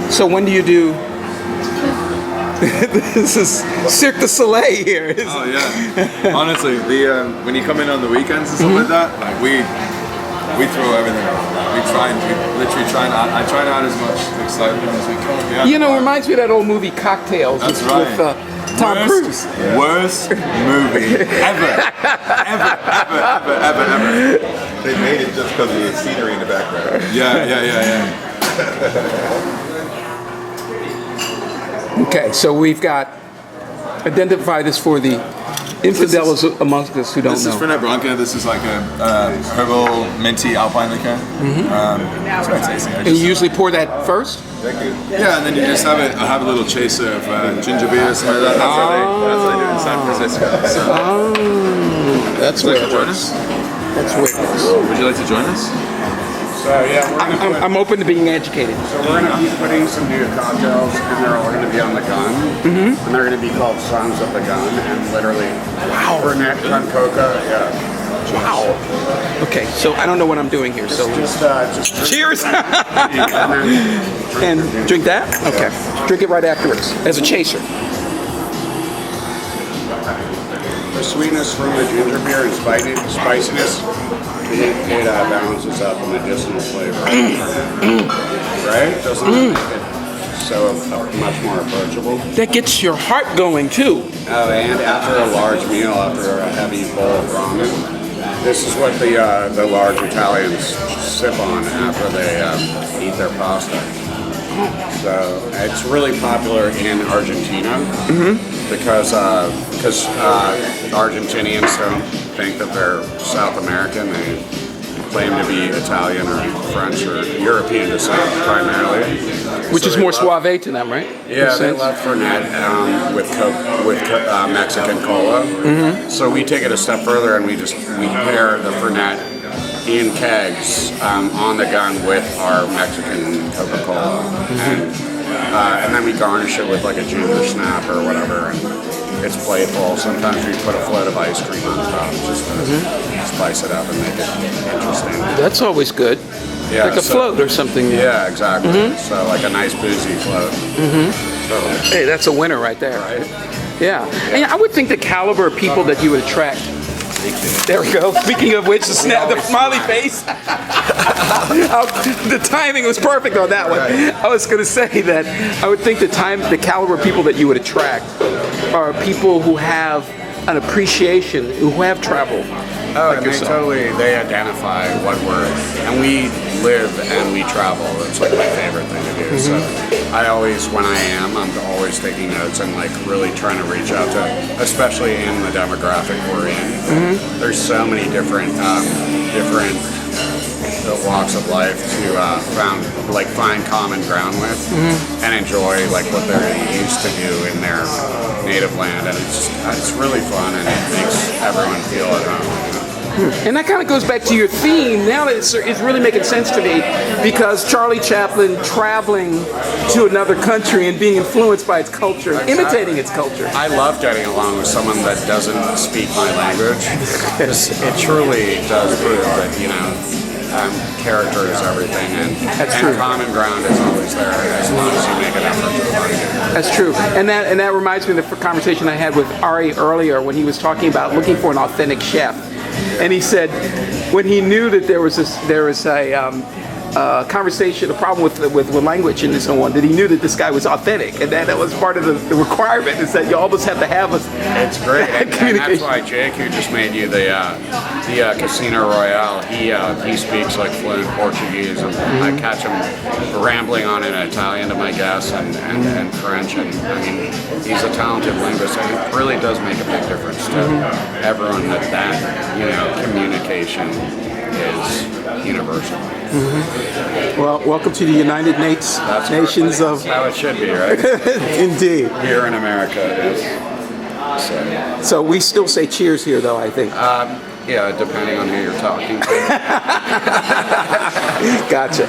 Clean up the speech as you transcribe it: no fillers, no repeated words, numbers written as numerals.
So when do you do? This is Cirque du Soleil here. Oh yeah. Honestly, the when you come in on the weekends and stuff like that, like we throw everything out. We literally try and I try and add as much excitement as we can. Yeah. You know, it reminds me of that old movie Cocktails That's with, right. with Tom Cruise. Worst movie ever. They made it just because of the scenery in the background. Yeah. Okay, so we've got identify this for the infidels amongst us who don't This know. is Fernet Branca. This is like a herbal minty alpine liqueur. It's very tasty. And you usually pour that first? Thank you. Yeah, and then you just have a little chaser of ginger beer or something like that. That's what they do in San Francisco. So, That's would you where like it to join works. us? That's where it works. Would you like to join us? So yeah, I'm open to being educated. so we're gonna be putting some new cocktails, and they're all gonna be on the gun, and they're gonna be called Sons of the Gun, and literally, Fernet Gun Coca, yeah. Wow. Okay, so I don't know what I'm doing here. So Just cheers and then and drink that. Okay, drink it right afterwards as a chaser. the sweetness from the ginger beer and spiciness, it balances out the medicinal flavor. Right? Doesn't it make it so much more approachable? That gets your heart going too. Oh, and after a large meal, after a heavy bowl of ramen, this is what the large Italians sip on after they eat their pasta. So it's really popular in Argentina because Argentinians don't think that they're South American. They claim to be Italian or French or European descent primarily. Which So is they more love- suave to them, right? Yeah, they Makes sense. love Fernet with Mexican cola. So we take it a step further and we pair the Fernet in kegs on the gun with our Mexican Coca-Cola, and then we garnish it with like a ginger snap or whatever. And it's playful. Sometimes we put a float of ice cream on top just to spice it up and make it interesting. That's always good. Yeah, Like a so- float or something. Yeah, exactly. So like a nice boozy float. Hey, that's a winner right there. Right? Yeah. And I would think the caliber of people that you would attract. There we go. Speaking of which, the smiley face. The timing was perfect on that one. I was going to say that I would think the caliber of people that you would attract are people who have an appreciation, who have traveled. Oh, like and yourself. they identify what we're, and we live and we travel. It's like my favorite thing to do. So I always, when I'm always taking notes and like really trying to reach out to, especially in the demographic we're in. There's so many different walks of life to find common ground with and enjoy like what they're used to do in their native land, and it's really fun and it makes everyone feel at home. And that kind of goes back to your theme. Now that it's really making sense to me, because Charlie Chaplin traveling to another country and being influenced by its culture, and imitating its culture. I love getting along with someone that doesn't speak my language. It truly does prove that, character is everything, and true. common ground is always there as long as you make an effort to find it. That's true, and that reminds me of the conversation I had with Ari earlier when he was talking about looking for an authentic chef, and he said when he knew that there was a conversation, a problem with language and so on, that he knew that this guy was authentic, and that was part of the requirement, is that you almost have to have It's great, and that's why Jake, who just made you the Casino Royale, he speaks like fluent Portuguese, and I catch him rambling on in Italian to my guests and French, and I mean, he's a talented linguist, and it really does make a big difference to everyone that communication is universal. Well, welcome to the United Nations That's of. how it should be, right? Indeed. Here in America, it is. So we still say cheers here, though, I think. Yeah, depending on who you're talking to. Gotcha.